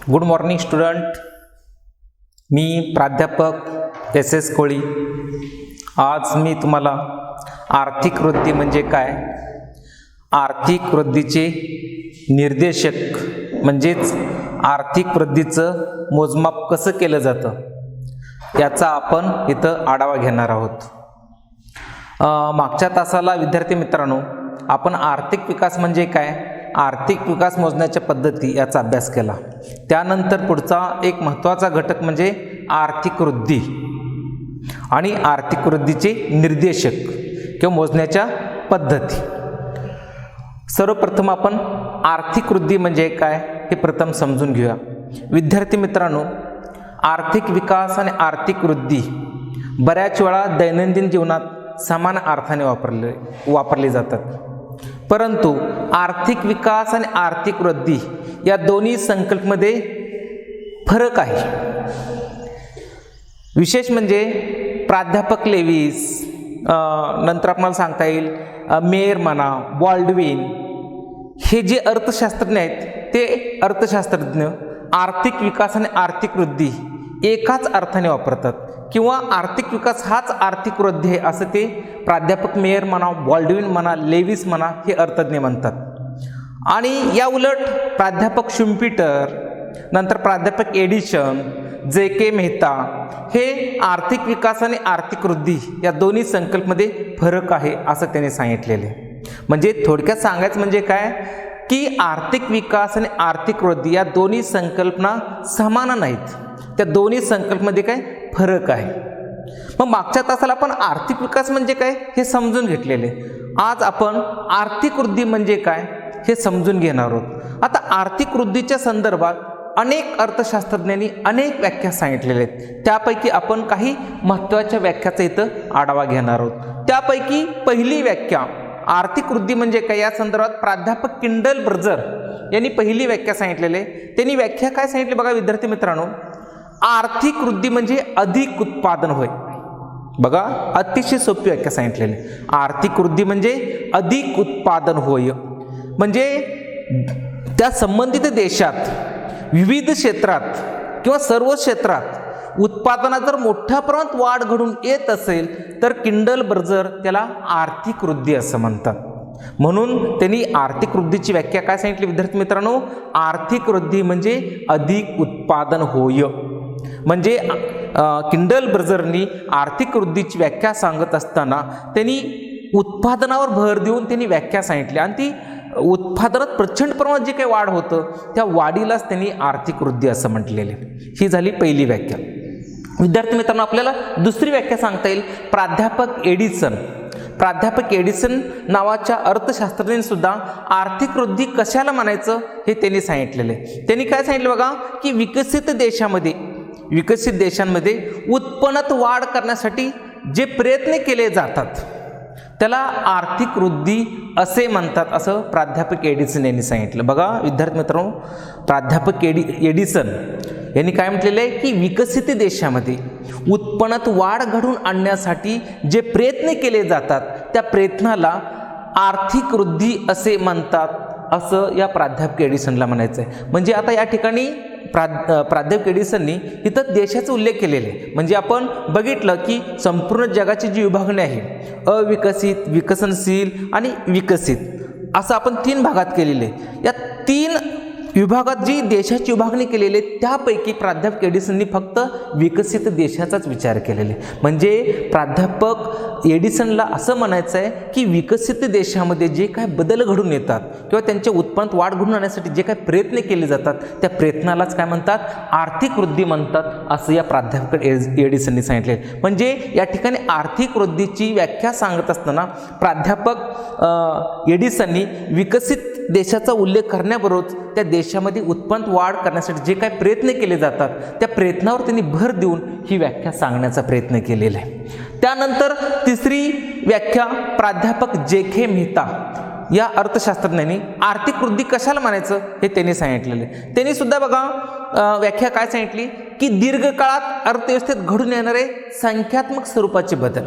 Good morning student. मी प्राध्यापक S कोळी. आज मी तुम्हाला आर्थिक वृद्धी म्हणजे काय, आर्थिक वृद्धीचे निर्देशक म्हणजेच आर्थिक वृद्धीचं मोजमाप कसं केलं जातं याचा आपण इथं आढावा घेणार आहोत. मागच्या तासाला विद्यार्थी मित्रांनो आपण आर्थिक विकास म्हणजे काय, आर्थिक विकास मोजण्याच्या पद्धती याचा अभ्यास केला. त्यानंतर पुढचा एक महत्त्वाचा घटक म्हणजे आर्थिक वृद्धी आणि आर्थिक वृद्धीचे निर्देशक किंवा मोजण्याच्या पद्धती. सर्वप्रथम आपण आर्थिक वृद्धी म्हणजे काय हे प्रथम समजून घेऊया. विद्यार्थी मित्रांनो, आर्थिक विकास आणि आर्थिक वृद्धी बऱ्याच वेळा दैनंदिन जीवनात समान अर्थाने वापरले जातात. परंतु आर्थिक विकास आणि आर्थिक वृद्धी या दोन्ही संकल्पनेमध्ये फरक आहे. विशेष म्हणजे प्राध्यापक लेविस, नंतर आपल्याला सांगता येईल मेयर म्हणा, बॉल्डविन, हे जे अर्थशास्त्रज्ञ आहेत ते अर्थशास्त्रज्ञ आर्थिक विकास आणि आर्थिक वृद्धी एकाच अर्थाने वापरतात किंवा आर्थिक विकास हाच आर्थिक वृद्धी आहे असं ते प्राध्यापक मेयर म्हणा, बॉल्डविन म्हणा, लेविस म्हणा हे अर्थज्ञ म्हणतात. आणि या उलट प्राध्यापक शुम्पीटर, नंतर प्राध्यापक एडिसन, जे के मेहता हे आर्थिक विकास आणि आर्थिक वृद्धी या दोन्ही संकल्पनेमध्ये फरक आहे असं त्यांनी सांगितलेले. म्हणजे थोडक्यात सांगायचं म्हणजे काय की आर्थिक विकास आणि आर्थिक वृद्धी या दोन्ही संकल्पना समान नाहीत, त्या दोन्ही संकल्पनेमध्ये काय फरक आहे. मग मागच्या तासाला आपण आर्थिक विकास म्हणजे काय हे समजून घेतलेले. आज आपण आर्थिक वृद्धी म्हणजे काय हे समजून घेणार आहोत. आता आर्थिक वृद्धीच्या संदर्भात अनेक अर्थशास्त्रज्ञांनी अनेक व्याख्या सांगितलेल्या आहेत. त्यापैकी आपण काही महत्त्वाच्या व्याख्याचा इथं आढावा घेणार आहोत. त्यापैकी पहिली व्याख्या आर्थिक वृद्धी म्हणजे काय या संदर्भात प्राध्यापक किंडल ब्रजर यांनी पहिली व्याख्या सांगितलेली आहे. त्यांनी व्याख्या काय सांगितली बघा विद्यार्थी मित्रांनो, आर्थिक वृद्धी म्हणजे अधिक उत्पादन होय. बघा अतिशय सोपी व्याख्या सांगितलेली. आर्थिक वृद्धी म्हणजे अधिक उत्पादन होय, म्हणजे त्या संबंधित देशात विविध क्षेत्रात किंवा सर्व क्षेत्रात उत्पादनात जर मोठ्या प्रमाणात वाढ घडून येत असेल तर किंडल ब्रजर त्याला आर्थिक वृद्धी असं म्हणतात. म्हणून त्यांनी आर्थिक वृद्धीची व्याख्या काय सांगितली विद्यार्थी मित्रांनो, आर्थिक वृद्धी म्हणजे अधिक उत्पादन होय. म्हणजे किंडल ब्रजरनी आर्थिक वृद्धीची व्याख्या सांगत असताना त्यांनी उत्पादनावर भर देऊन त्यांनी व्याख्या सांगितली आणि ती उत्पादनात प्रचंड प्रमाणात जे काही वाढ होतं त्या वाढीलाच त्यांनी आर्थिक वृद्धी असं म्हटलेले. ही झाली पहिली व्याख्या. विद्यार्थी मित्रांनो आपल्याला दुसरी व्याख्या सांगता येईल प्राध्यापक एडिसन. प्राध्यापक एडिसन नावाच्या अर्थशास्त्रज्ञांनी सुद्धा आर्थिक वृद्धी कशाला म्हणायचं हे त्यांनी सांगितलेले. त्यांनी काय सांगितलं बघा की विकसित देशांमध्ये उत्पन्नात वाढ करण्यासाठी जे प्रयत्न केले जातात त्याला आर्थिक वृद्धी असे म्हणतात असं प्राध्यापक एडिसन यांनी सांगितलं. बघा विद्यार्थी मित्रांनो, प्राध्यापक एडिसन यांनी काय म्हटलेलं आहे की विकसित देशामध्ये उत्पन्नात वाढ घडवून आणण्यासाठी जे प्रयत्न केले जातात त्या प्रयत्नाला आर्थिक वृद्धी असे म्हणतात असं या प्राध्यापक एडिसनला म्हणायचं आहे. म्हणजे आता या ठिकाणी प्राध्यापक एडिसननी इथं देशाचा उल्लेख केलेला आहे. म्हणजे आपण बघितलं की संपूर्ण जगाची जी विभागणी आहे अविकसित, विकसनशील आणि विकसित असं आपण 3 भागात केलेले आहे. या 3 विभागात जी देशाची विभागणी केलेली आहे त्यापैकी प्राध्यापक एडिसननी फक्त विकसित देशाचाच विचार केलेला आहे. म्हणजे प्राध्यापक एडिसनला असं म्हणायचं आहे की विकसित देशामध्ये जे काय बदल घडून येतात किंवा त्यांच्या उत्पन्नात वाढ घडून आणण्यासाठी जे काही प्रयत्न केले जातात त्या प्रयत्नालाच काय म्हणतात, आर्थिक वृद्धी म्हणतात असं या प्राध्यापक एडिसननी सांगितले. म्हणजे या ठिकाणी आर्थिक वृद्धीची व्याख्या सांगत असताना प्राध्यापक एडिसननी विकसित देशाचा उल्लेख करण्याबरोबरच त्या देशामध्ये उत्पन्न वाढ करण्यासाठी जे काही प्रयत्न केले जातात त्या प्रयत्नावर त्यांनी भर देऊन ही व्याख्या सांगण्याचा प्रयत्न केलेला आहे. त्यानंतर तिसरी व्याख्या प्राध्यापक जे के मेहता या अर्थशास्त्रज्ञांनी आर्थिक वृद्धी कशाला म्हणायचं हे त्यांनी सांगितलेलं आहे. त्यांनी सुद्धा बघा व्याख्या काय सांगितली की दीर्घकाळात अर्थव्यवस्थेत घडून येणारे संख्यात्मक स्वरूपाचे बदल.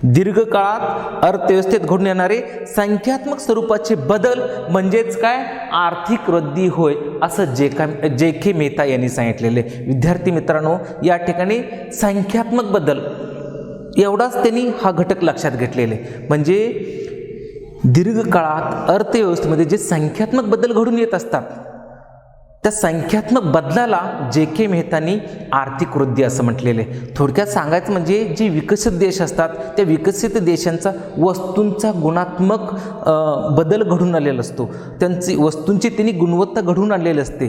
दीर्घकाळात अर्थव्यवस्थेत घडून येणारे संख्यात्मक स्वरूपाचे बदल म्हणजेच काय, आर्थिक वृद्धी होय, असं जे के मेहता यांनी सांगितलेले. विद्यार्थी मित्रांनो, या ठिकाणी संख्यात्मक बदल एवढाच त्यांनी हा घटक लक्षात घेतलेले. म्हणजे दीर्घकाळात अर्थव्यवस्थेमध्ये जे संख्यात्मक बदल घडून येत असतात, त्या संख्यात्मक बदलाला जे के मेहतांनी आर्थिक वृद्धी असं म्हटलेले. थोडक्यात सांगायचं म्हणजे जे विकसित देश असतात त्या विकसित देशांचा वस्तूंचा गुणात्मक बदल घडून आलेला असतो. वस्तूंची त्यांनी गुणवत्ता घडून आणलेली असते.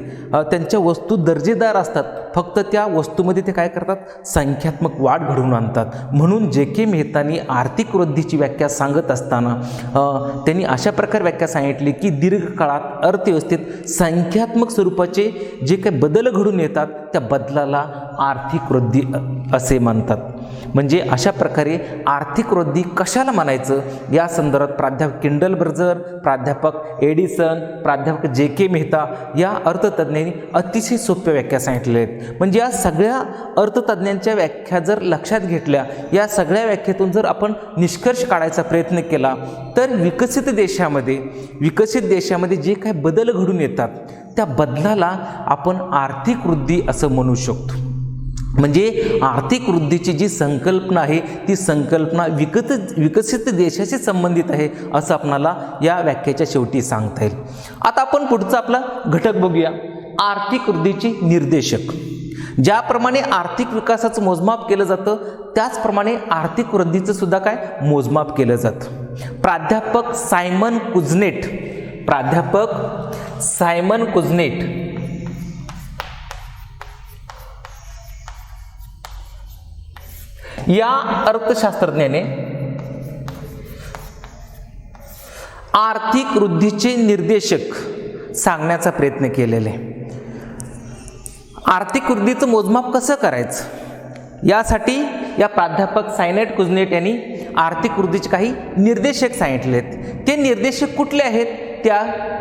त्यांच्या वस्तू दर्जेदार असतात, फक्त त्या वस्तूमध्ये ते काय करतात, संख्यात्मक वाढ घडवून आणतात. म्हणून जे के मेहतांनी आर्थिक वृद्धीची व्याख्या सांगत असताना त्यांनी अशा प्रकारे व्याख्या सांगितली की दीर्घकाळात अर्थव्यवस्थेत संख्यात्मक स्वरूपाचे जे काही बदल घडून येतात त्या बदलाला आर्थिक वृद्धी असे म्हणतात. म्हणजे अशा प्रकारे आर्थिक वृद्धी कशाला म्हणायचं या संदर्भात प्राध्यापक किंडल बर्जर, प्राध्यापक एडिसन, प्राध्यापक जे के मेहता या अर्थतज्ञांनी अतिशय सोप्या व्याख्या सांगितलेल्या आहेत. म्हणजे या सगळ्या अर्थतज्ञांच्या व्याख्या जर लक्षात घेतल्या, या सगळ्या व्याख्येतून जर आपण निष्कर्ष काढायचा प्रयत्न केला तर विकसित देशामध्ये जे काही बदल घडून येतात त्या बदलाला आपण आर्थिक वृद्धी असं म्हणू शकतो. म्हणजे आर्थिक वृद्धीची जी संकल्पना आहे ती संकल्पना विकसित देशाशी संबंधित आहे असं आपणाला या व्याख्येच्या शेवटी सांगता येईल. आता आपण पुढचा आपला घटक बघूया, आर्थिक वृद्धीचे निर्देशक. ज्याप्रमाणे आर्थिक विकासाचं मोजमाप केलं जातं त्याचप्रमाणे आर्थिक वृद्धीचं सुद्धा काय मोजमाप केलं जातं. प्राध्यापक सायमन कुझनेट या अर्थशास्त्रज्ञाने आर्थिक वृद्धीचे निर्देशक सांगण्याचा प्रयत्न केलेले. आर्थिक वृद्धीचं मोजमाप कसं करायचं यासाठी या प्राध्यापक सायनेट कुझनेट यांनी आर्थिक वृद्धीचे काही निर्देशक सांगितले आहेत. ते निर्देशक कुठले आहेत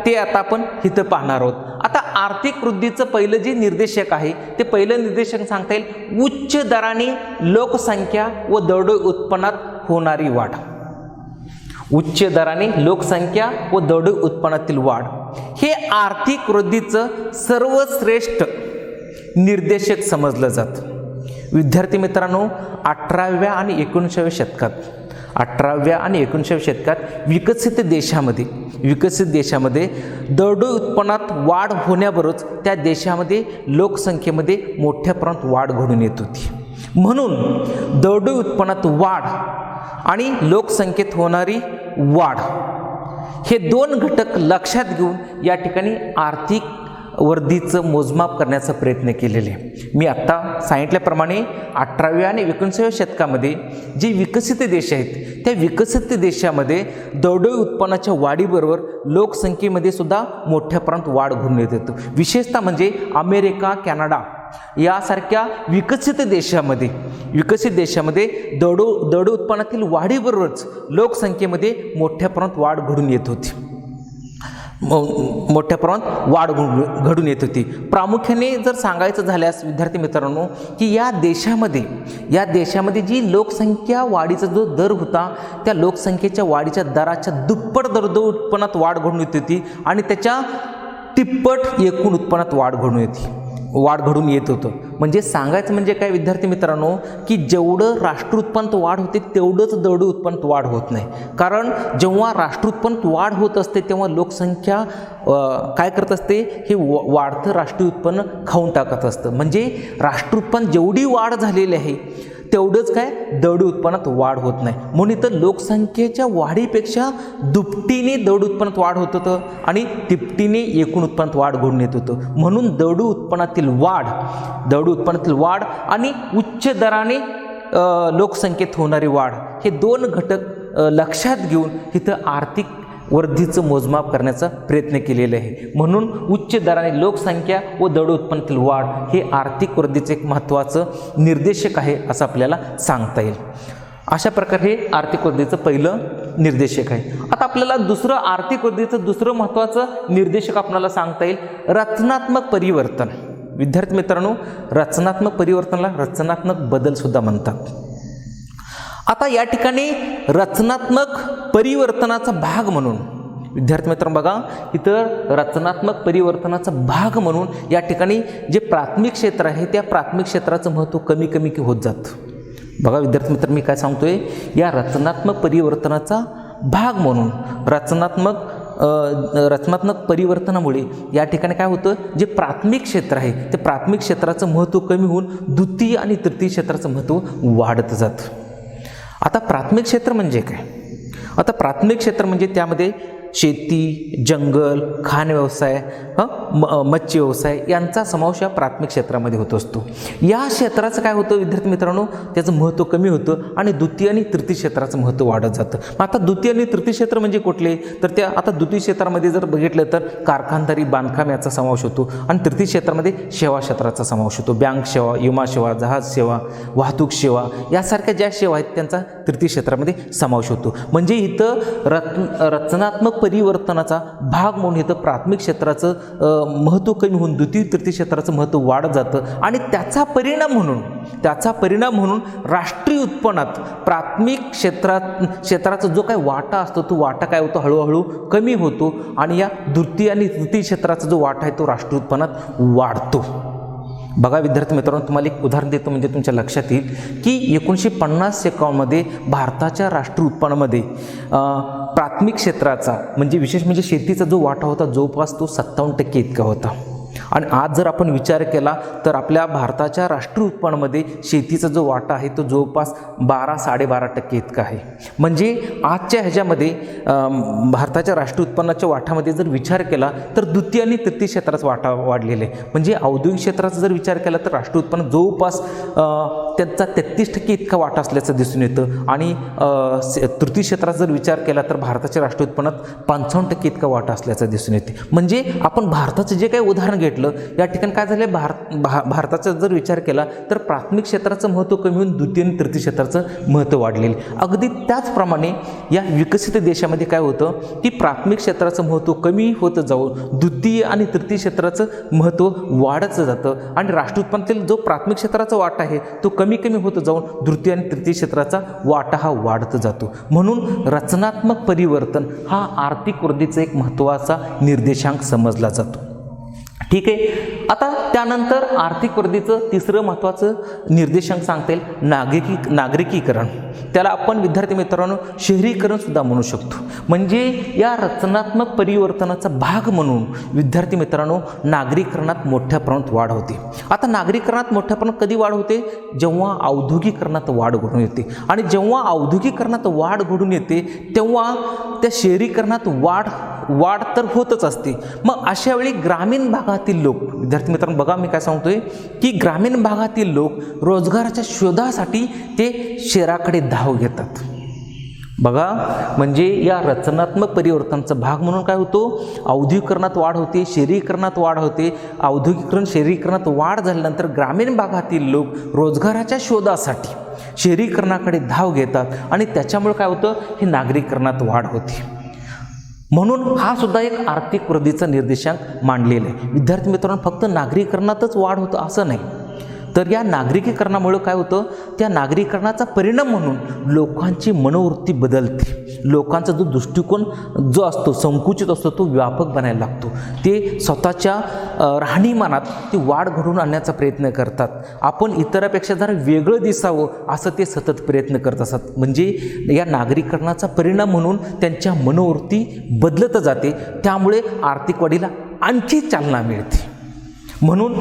ते आता आपण इथं पाहणार आहोत. आता आर्थिक वृद्धीचं पहिलं जे निर्देशक आहे ते पहिलं निर्देशक सांगता येईल उच्च दराने लोकसंख्या व दरडोई उत्पन्नात होणारी वाढ. उच्च दराने लोकसंख्या व दरडोई उत्पन्नातील वाढ हे आर्थिक वृद्धीचं सर्वश्रेष्ठ निर्देशक समजलं जातं. विद्यार्थी मित्रांनो, 18व्या आणि 19व्या शतकात विकसित देशामध्ये दरडोई उत्पन्नात वाढ होण्याबरोबरच त्या देशामध्ये लोकसंख्येमध्ये मोठ्या प्रमाणात वाढ घडून येत होती. म्हणून दरडोई उत्पन्नात वाढ आणि लोकसंख्येत होणारी वाढ हे दोन घटक लक्षात घेऊन या ठिकाणी आर्थिक वृद्धीचं मोजमाप करण्याचा प्रयत्न केलेले. मी आत्ता सांगितल्याप्रमाणे 18व्या आणि 19व्या शतकामध्ये जे विकसित देश आहेत त्या विकसित देशामध्ये दरडोई उत्पन्नाच्या वाढीबरोबर लोकसंख्येमध्ये सुद्धा मोठ्या प्रमाणात वाढ घडून येत होती. विशेषतः म्हणजे अमेरिका, कॅनडा यासारख्या विकसित देशामध्ये दरडोई उत्पन्नातील वाढीबरोबरच लोकसंख्येमध्ये मोठ्या प्रमाणात वाढ घडून येत होती. प्रामुख्याने जर सांगायचं झाल्यास विद्यार्थी मित्रांनो की या देशामध्ये जी लोकसंख्या वाढीचा जो दर होता त्या लोकसंख्येच्या वाढीच्या दराच्या दुप्पट दरडोई उत्पन्नात वाढ घडून येत होती आणि त्याच्या तिप्पट एकूण उत्पन्नात वाढ घडून येत होतं. म्हणजे सांगायचं म्हणजे काय विद्यार्थी मित्रांनो की जेवढं राष्ट्र उत्पन्नात वाढ होते तेवढंच दरडोई उत्पन्नात वाढ होत नाही. कारण जेव्हा राष्ट्र उत्पन्नात वाढ होत असते तेव्हा लोकसंख्या काय करत असते, हे वाढतं राष्ट्रीय उत्पन्न खाऊन टाकत असतं. म्हणजे राष्ट्र उत्पन्न जेवढी वाढ झालेली आहे तेवढंच काय दरडोई उत्पन्नात वाढ होत नाही. म्हणून इथं लोकसंख्येच्या वाढीपेक्षा दुपटीने दरडोई उत्पन्नात वाढ होत होतं आणि तिपटीने एकूण उत्पन्नात वाढ घडून येत होतं. म्हणून दरडोई उत्पन्नातील वाढ आणि उच्च दराने लोकसंख्येत होणारी वाढ हे दोन घटक लक्षात घेऊन इथं आर्थिक वृद्धीचं मोजमाप करण्याचा प्रयत्न केलेला आहे. म्हणून उच्च दराने लोकसंख्या व दरडोई उत्पन्नातील वाढ हे आर्थिक वृद्धीचे एक महत्त्वाचं निर्देशक आहे असं आपल्याला सांगता येईल. अशा प्रकारे हे आर्थिक वृद्धीचं पहिलं निर्देशक आहे. आता आपल्याला दुसरं आर्थिक वृद्धीचं दुसरं महत्त्वाचं निर्देशक आपल्याला सांगता येईल रचनात्मक परिवर्तन. विद्यार्थी मित्रांनो, रचनात्मक परिवर्तनाला रचनात्मक बदल सुद्धा म्हणतात. आता या ठिकाणी रचनात्मक परिवर्तनाचा भाग म्हणून, विद्यार्थी मित्रांनो बघा, इथं रचनात्मक परिवर्तनाचा भाग म्हणून या ठिकाणी जे प्राथमिक क्षेत्र आहे त्या प्राथमिक क्षेत्राचं महत्त्व कमी कमी होत जातं. बघा विद्यार्थी मित्र, मी काय सांगतोय, या रचनात्मक परिवर्तनाचा भाग म्हणून रचनात्मक परिवर्तनामुळे या ठिकाणी काय होतं, जे प्राथमिक क्षेत्र आहे ते प्राथमिक क्षेत्राचं महत्त्व कमी होऊन द्वितीय आणि तृतीय क्षेत्राचं महत्त्व वाढत जातं. आता प्राथमिक क्षेत्र म्हणजे काय? आता प्राथमिक क्षेत्र म्हणजे त्यामध्ये शेती, जंगल, खाण व्यवसाय, मत्स्य व्यवसाय यांचा समावेश या प्राथमिक क्षेत्रामध्ये होत असतो. या क्षेत्राचं काय होतं विद्यार्थी मित्रांनो, त्याचं महत्त्व कमी होतं आणि द्वितीय आणि तृतीय क्षेत्राचं महत्त्व वाढत जातं. मग आता द्वितीय आणि तृतीय क्षेत्र म्हणजे कुठले, तर त्या आता द्वितीय क्षेत्रामध्ये जर बघितलं तर कारखानदारी, बांधकाम याचा समावेश होतो आणि तृतीय क्षेत्रामध्ये सेवा क्षेत्राचा समावेश होतो. बँक सेवा, विमा सेवा, जहाज सेवा, वाहतूक सेवा यासारख्या ज्या सेवा आहेत त्यांचा तृतीय क्षेत्रामध्ये समावेश होतो. म्हणजे इथं रचनात्मक परिवर्तनाचा भाग म्हणून इथं प्राथमिक क्षेत्राचं महत्त्व कमी होऊन द्वितीय तृतीय क्षेत्राचं महत्त्व वाढत जातं आणि त्याचा परिणाम म्हणून राष्ट्रीय उत्पन्नात प्राथमिक क्षेत्राचा जो काही वाटा असतो तो वाटा काय होतो, हळूहळू कमी होतो आणि या द्वितीय आणि तृतीय क्षेत्राचा जो वाटा आहे तो राष्ट्रीय उत्पन्नात वाढतो. बघा विद्यार्थी मित्रांनो, तुम्हाला एक उदाहरण देतो म्हणजे तुमच्या लक्षात येईल की 1950-51मध्ये भारताच्या राष्ट्रीय उत्पन्नामध्ये प्राथमिक क्षेत्राचा म्हणजे विशेष म्हणजे शेतीचा जो वाटा होता जवळपास तो 57% इतका होता. आणि आज जर आपण विचार केला तर आपल्या भारताच्या राष्ट्रीय उत्पन्नामध्ये शेतीचा जो वाटा आहे तो जवळपास 12-12.5% इतका आहे. म्हणजे आजच्या ह्याच्यामध्ये भारताच्या राष्ट्रीय उत्पन्नाच्या वाटामध्ये जर विचार केला तर द्वितीय आणि तृतीय क्षेत्राचा वाटा वाढलेला आहे. म्हणजे औद्योगिक क्षेत्राचा जर विचार केला तर राष्ट्रीय उत्पन्न जवळपास त्यांचा 33% इतका वाटा असल्याचं दिसून येतं आणि तृतीय क्षेत्राचा जर विचार केला तर भारताच्या राष्ट्रीय उत्पन्नात 55% इतका वाटा असल्याचं दिसून येते. म्हणजे आपण भारताचं जे काही उदाहरण घेतलं या ठिकाणी काय झालं, भारताचा जर विचार केला तर प्राथमिक क्षेत्राचं महत्त्व कमी होऊन द्वितीय आणि तृतीय क्षेत्राचं महत्त्व वाढलेलं. अगदी त्याचप्रमाणे या विकसित देशामध्ये काय होतं की प्राथमिक क्षेत्राचं महत्त्व कमी होतं जाऊन द्वितीय आणि तृतीय क्षेत्राचं महत्त्व वाढत जातं आणि राष्ट्रीय उत्पन्नातील जो प्राथमिक क्षेत्राचा वाटा आहे तो कमी होतं जाऊन द्वितीय आणि तृतीय क्षेत्राचा वाटा हा वाढत जातो. म्हणून रचनात्मक परिवर्तन हा आर्थिक वृद्धीचा एक महत्त्वाचा निर्देशांक समजला जातो. ठीक आहे. आता त्यानंतर आर्थिक वृद्धीचं तिसरं महत्त्वाचं निर्देशांक सांगता येईल नागरिकीकरण. त्याला आपण विद्यार्थी मित्रांनो शहरीकरण सुद्धा म्हणू शकतो. म्हणजे या रचनात्मक परिवर्तनाचा भाग म्हणून विद्यार्थी मित्रांनो नागरीकरणात मोठ्या प्रमाणात वाढ होते. आता नागरीकरणात मोठ्या प्रमाणात कधी वाढ होते, जेव्हा औद्योगिकरणात वाढ घडून येते आणि जेव्हा औद्योगिकरणात वाढ घडून येते तेव्हा त्या शहरीकरणात वाढ तर होतच असते. मग अशा वेळी ग्रामीण भागातील लोक, विद्यार्थी मित्रांनो बघा मी काय सांगतोय की ग्रामीण भागातील लोक रोजगाराच्या शोधासाठी ते शहराकडे धाव घेतात. बघा म्हणजे या रचनात्मक परिवर्तनाचा भाग म्हणून काय होतो, औद्योगिकरणात वाढ होते, शहरीकरणात वाढ होते. औद्योगिकरण शहरीकरणात वाढ झाल्यानंतर ग्रामीण भागातील लोक रोजगाराच्या शोधासाठी शहरीकरणाकडे धाव घेतात आणि त्याच्यामुळे काय होतं, हे नागरीकरणात वाढ होते. म्हणून हा सुद्धा एक आर्थिक वृद्धीचा निर्देशांक मांडलेला आहे. विद्यार्थी मित्रांनो फक्त नागरीकरणातच वाढ होतं असं नाही, तर या नागरिकीकरणामुळे काय होतं, त्या नागरीकरणाचा परिणाम म्हणून लोकांची मनोवृत्ती बदलते. लोकांचा जो दृष्टिकोन जो असतो संकुचित असतो तो व्यापक बनायला लागतो. ते स्वतःच्या राहणीमानात ती वाढ घडवून आणण्याचा प्रयत्न करतात. आपण इतरांपेक्षा जरा वेगळं दिसावं असं ते सतत प्रयत्न करत असतात. म्हणजे या नागरीकरणाचा परिणाम म्हणून त्यांच्या मनोवृत्ती बदलत जाते. त्यामुळे आर्थिक वाढीला आणखी चालना मिळते. म्हणून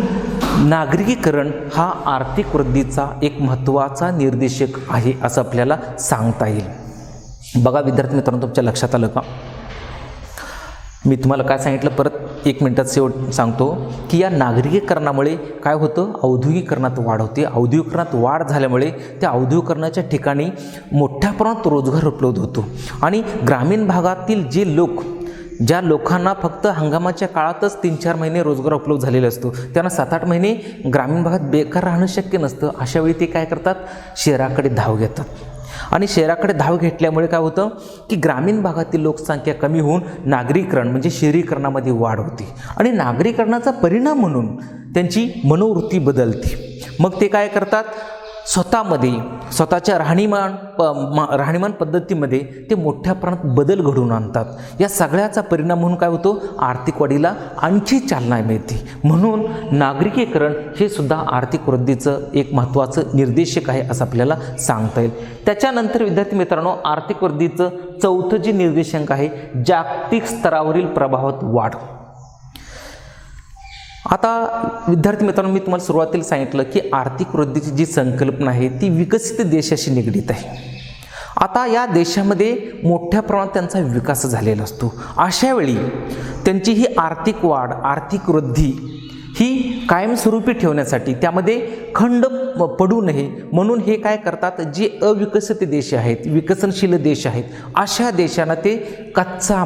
नागरिकीकरण हा आर्थिक वृद्धीचा एक महत्त्वाचा निर्देशक आहे असं आपल्याला सांगता येईल. बघा विद्यार्थी मित्रांनो तुमच्या लक्षात आलं का, मी तुम्हाला काय सांगितलं परत 1 मिनिटात शेवट सांगतो की या नागरिकीकरणामुळे काय होतं, औद्योगिकरणात वाढ होते. औद्योगिकरणात वाढ झाल्यामुळे त्या औद्योगिकरणाच्या ठिकाणी मोठ्या प्रमाणात रोजगार उपलब्ध होतो आणि ग्रामीण भागातील जे लोक, ज्या लोकांना फक्त हंगामाच्या काळातच 3-4 महिने रोजगार उपलब्ध झालेला असतो, त्यांना 7-8 महिने ग्रामीण भागात बेकार राहणं शक्य नसतं. अशा वेळी ते काय करतात, शहराकडे धाव घेतात आणि शहराकडे धाव घेतल्यामुळे काय होतं की ग्रामीण भागातील लोकसंख्या कमी होऊन नागरीकरण म्हणजे शहरीकरणामध्ये वाढ होते आणि नागरीकरणाचा परिणाम म्हणून त्यांची मनोवृत्ती बदलते. मग ते काय करतात, स्वतःमध्ये स्वतःच्या राहणीमान पद्धतीमध्ये ते मोठ्या प्रमाणात बदल घडवून आणतात। या सगळ्याचा परिणाम म्हणून काय होतो, आर्थिक वाढीला आणखी चालना मिळते। म्हणून नागरिकीकरण हे सुद्धा आर्थिक वृद्धीचं एक महत्त्वाचं निर्देशक आहे असं आपल्याला सांगता येईल। त्याच्यानंतर विद्यार्थी मित्रांनो, आर्थिक वृद्धीचं चौथं जे निर्देशांक आहे, जागतिक स्तरावरील प्रभावात वाढ। आता विद्यार्थी मित्रांनो, मी तुम्हाला सुरुवातीला सांगितलं की आर्थिक वृद्धीची जी संकल्पना आहे ती विकसित देशाशी निगडीत आहे। आता या देशामध्ये मोठ्या प्रमाणात त्यांचा विकास झालेला असतो। अशा वेळी त्यांची ही आर्थिक वाढ, आर्थिक वृद्धी ही कायमस्वरूपी ठेवण्यासाठी, त्यामध्ये खंड पडू नये म्हणून हे काय करतात, जे अविकसित देश आहेत, विकसनशील देश आहेत, अशा देशांना ते कच्चा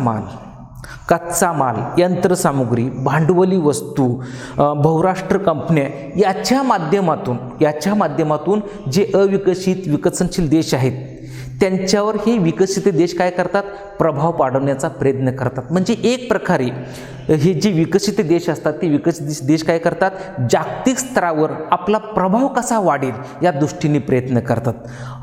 माल, यंत्रसामुग्री, भांडवली वस्तू, बहुराष्ट्र कंपन्या याच्या माध्यमातून जे अविकसित विकसनशील देश आहेत त्यांच्यावर हे विकसित देश काय करतात, प्रभाव पाडवण्याचा प्रयत्न करतात। म्हणजे एक प्रकारे हे जे विकसित देश असतात ते विकसित देश काय करतात, जागतिक स्तरावर आपला प्रभाव कसा वाढेल या दृष्टीने प्रयत्न करतात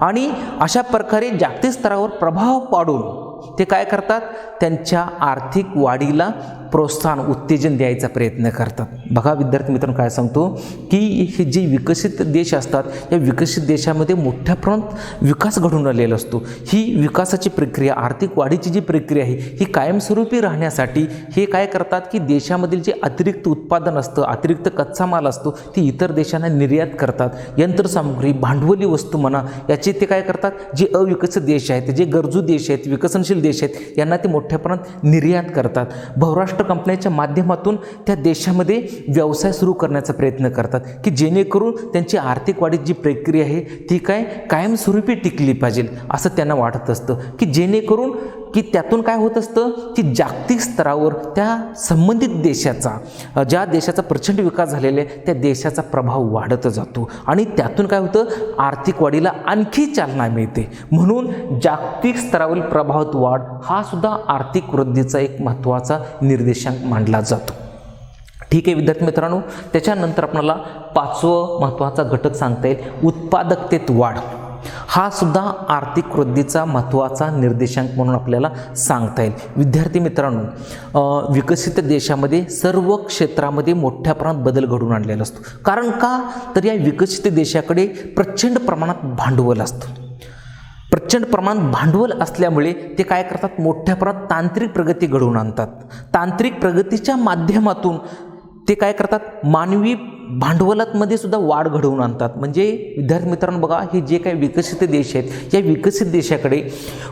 आणि अशा प्रकारे जागतिक स्तरावर प्रभाव पाडून ते काय करतात, त्यांच्या आर्थिक वाढीला प्रोत्साहन, उत्तेजन द्यायचा प्रयत्न करतात। बघा विद्यार्थी मित्रांनो, काय सांगतो की हे जे विकसित देश असतात या विकसित देशामध्ये मोठ्या प्रमाणात विकास घडून आलेला असतो। ही विकासाची प्रक्रिया, आर्थिक वाढीची जी प्रक्रिया आहे ही कायमस्वरूपी राहण्यासाठी हे काय करतात की देशामधील जे अतिरिक्त उत्पादन असतं, अतिरिक्त कच्चा माल असतो ती इतर देशांना निर्यात करतात। यंत्रसामुग्री, भांडवली वस्तू म्हणा, याचे ते काय करतात, जे अविकसित देश आहेत, जे गरजू देश आहेत, विकसनशील देश आहेत, यांना ते मोठ्या प्रमाणात निर्यात करतात। बहुराष्ट्र कंपन्यांच्या माध्यमातून त्या देशामध्ये व्यवसाय सुरू करण्याचा प्रयत्न करतात की जेणेकरून त्यांची आर्थिक वाढीची जी प्रक्रिया आहे ती कायमस्वरूपी टिकली पाहिजे असं त्यांना वाटत असतं, की जेणेकरून की त्यातून काय होत असतं की जागतिक स्तरावर त्या संबंधित देशाचा, ज्या देशाचा प्रचंड विकास झालेला आहे त्या देशाचा प्रभाव वाढत जातो आणि त्यातून काय होतं, आर्थिक वाढीला आणखी चालना मिळते। म्हणून जागतिक स्तरावरील प्रभावात वाढ हा सुद्धा आर्थिक वृद्धीचा एक महत्त्वाचा निर्देशांक मानला जातो। ठीक आहे विद्यार्थी मित्रांनो, त्याच्यानंतर आपल्याला पाचवं महत्त्वाचा घटक सांगता येईल, उत्पादकतेत वाढ। हा सुद्धा आर्थिक वृद्धीचा महत्त्वाचा निर्देशांक म्हणून आपल्याला सांगता येईल। विद्यार्थी मित्रांनो, विकसित देशामध्ये सर्व क्षेत्रामध्ये मोठ्या प्रमाणात बदल घडवून आणलेला असतो। कारण का, तर या विकसित देशाकडे प्रचंड प्रमाणात भांडवल असतं। प्रचंड प्रमाणात भांडवल असल्यामुळे ते काय करतात, मोठ्या प्रमाणात तांत्रिक प्रगती घडवून आणतात। तांत्रिक प्रगतीच्या माध्यमातून ते काय करतात, मानवी भांडवलामध्ये सुद्धा वाढ घडवून आणतात। म्हणजे विद्यार्थी मित्रांनो बघा, हे जे काही विकसित देश आहेत या विकसित देशाकडे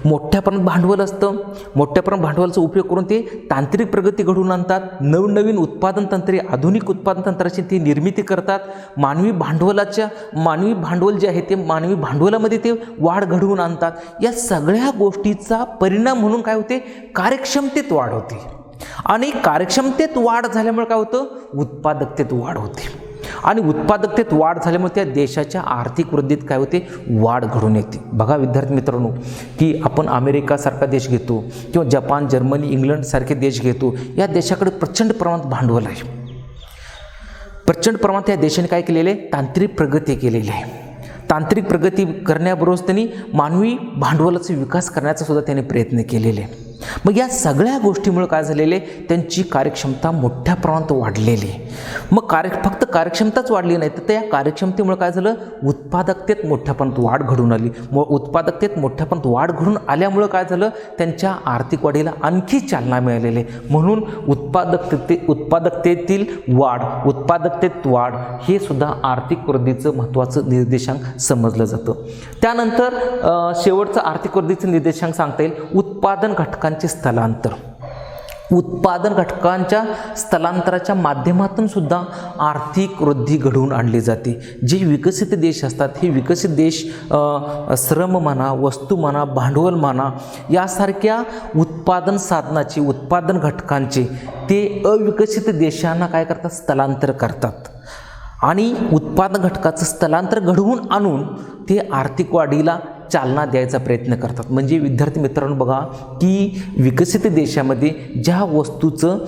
मोठ्या प्रमाणात भांडवल असतं। मोठ्या प्रमाणात भांडवलाचा उपयोग करून ते तांत्रिक प्रगती घडवून आणतात। नवनवीन उत्पादन तंत्रे, आधुनिक उत्पादन तंत्राची ते निर्मिती करतात। मानवी भांडवल जे आहे ते मानवी भांडवलामध्ये ते वाढ घडवून आणतात। या सगळ्या गोष्टीचा परिणाम म्हणून काय होते, कार्यक्षमतेत वाढ होते आणि कार्यक्षमतेत वाढ झाल्यामुळे काय होतं, उत्पादकतेत वाढ होते आणि उत्पादकतेत वाढ झाल्यामुळे त्या देशाच्या आर्थिक वृद्धीत काय होते, वाढ घडून येते। बघा विद्यार्थी मित्रांनो, की आपण अमेरिकासारखा देश घेतो किंवा जपान, जर्मनी, इंग्लंड सारखे देश घेतो, या देशाकडे प्रचंड प्रमाणात भांडवल आहे। प्रचंड प्रमाणात या देशाने काय केलेले आहे, तांत्रिक प्रगती केलेली आहे। तांत्रिक प्रगती करण्याबरोबरच त्यांनी मानवी भांडवलाचा विकास करण्याचा सुद्धा त्यांनी प्रयत्न केलेले आहे। मग या सगळ्या गोष्टीमुळे काय झालेले, त्यांची कार्यक्षमता मोठ्या प्रमाणात वाढलेली। मग फक्त कार्यक्षमताच वाढली नाही तर त्या कार्यक्षमतेमुळे काय झालं, उत्पादकतेत मोठ्या प्रमाणात वाढ घडून आली। उत्पादकतेत मोठ्या प्रमाणात वाढ घडून आल्यामुळं काय झालं, त्यांच्या आर्थिक वाढीला आणखी चालना मिळालेली। म्हणून उत्पादकतेतील वाढ हे सुद्धा आर्थिक वृद्धीचं महत्त्वाचं निर्देशांक समजलं जातं। त्यानंतर शेवटचं आर्थिक वृद्धीचं निर्देशांक सांगता येईल, उत्पादन घटकांचे स्थलांतर। उत्पादन घटकांच्या स्थलांतराच्या माध्यमातून सुद्धा आर्थिक वृद्धी घडवून आणली जाते। जे विकसित देश असतात हे विकसित देश श्रम म्हणा, वस्तू म्हणा, भांडवल म्हणा यासारख्या उत्पादन साधनाची, उत्पादन घटकांचे ते अविकसित देशांना काय करतात, स्थलांतर करतात आणि उत्पादन घटकाचं स्थलांतर घडवून आणून ते आर्थिक वाढीला चालना द्यायचा प्रयत्न करतात। म्हणजे विद्यार्थी मित्रांनो बघा, की विकसित देशामध्ये ज्या वस्तूचं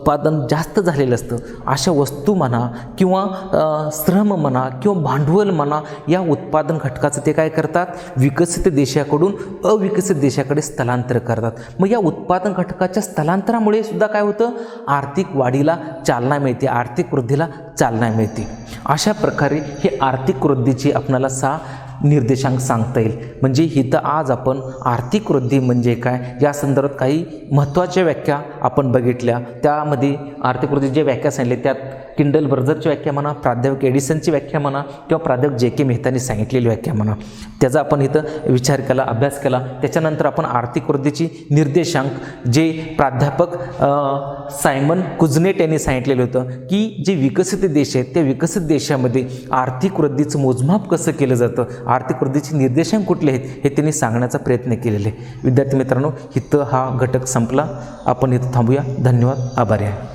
उत्पादन जास्त झालेलं असतं अशा वस्तू म्हणा किंवा श्रम म्हणा किंवा भांडवल म्हणा या उत्पादन घटकाचं ते काय करतात, विकसित देशाकडून अविकसित देशाकडे स्थलांतर करतात. मग या उत्पादन घटकाच्या स्थलांतरामुळे सुद्धा काय होतं, आर्थिक वाढीला चालना मिळते, आर्थिक वृद्धीला चालना मिळते. अशा प्रकारे हे आर्थिक वृद्धीची आपल्याला 6 निर्देशांक सांगता येईल. म्हणजे इथं आज आपण आर्थिक वृद्धी म्हणजे काय या संदर्भात काही महत्त्वाच्या व्याख्या आपण बघितल्या. त्यामध्ये आर्थिक वृद्धी जे व्याख्या सांगितले त्यात किंडल बर्जरची व्याख्या म्हणा, प्राध्यापक एडिसनची व्याख्या म्हणा किंवा प्राध्यापक जे के मेहतानी सांगितलेली व्याख्या म्हणा, त्याचा आपण इथं विचार केला, अभ्यास केला. त्याच्यानंतर आपण आर्थिक वृद्धीची निर्देशांक जे प्राध्यापक सायमन कुझनेट यांनी सांगितलेलं होतं की जे विकसित देश आहेत त्या विकसित देशामध्ये आर्थिक वृद्धीचं मोजमाप कसं केलं जातं, आर्थिक वृद्धीचे निर्देशांक कुठले आहेत हे त्यांनी सांगण्याचा प्रयत्न केलेले. विद्यार्थी मित्रांनो, इथं हा घटक संपला. आपण इथं थांबूया. धन्यवाद. आभारी आहे.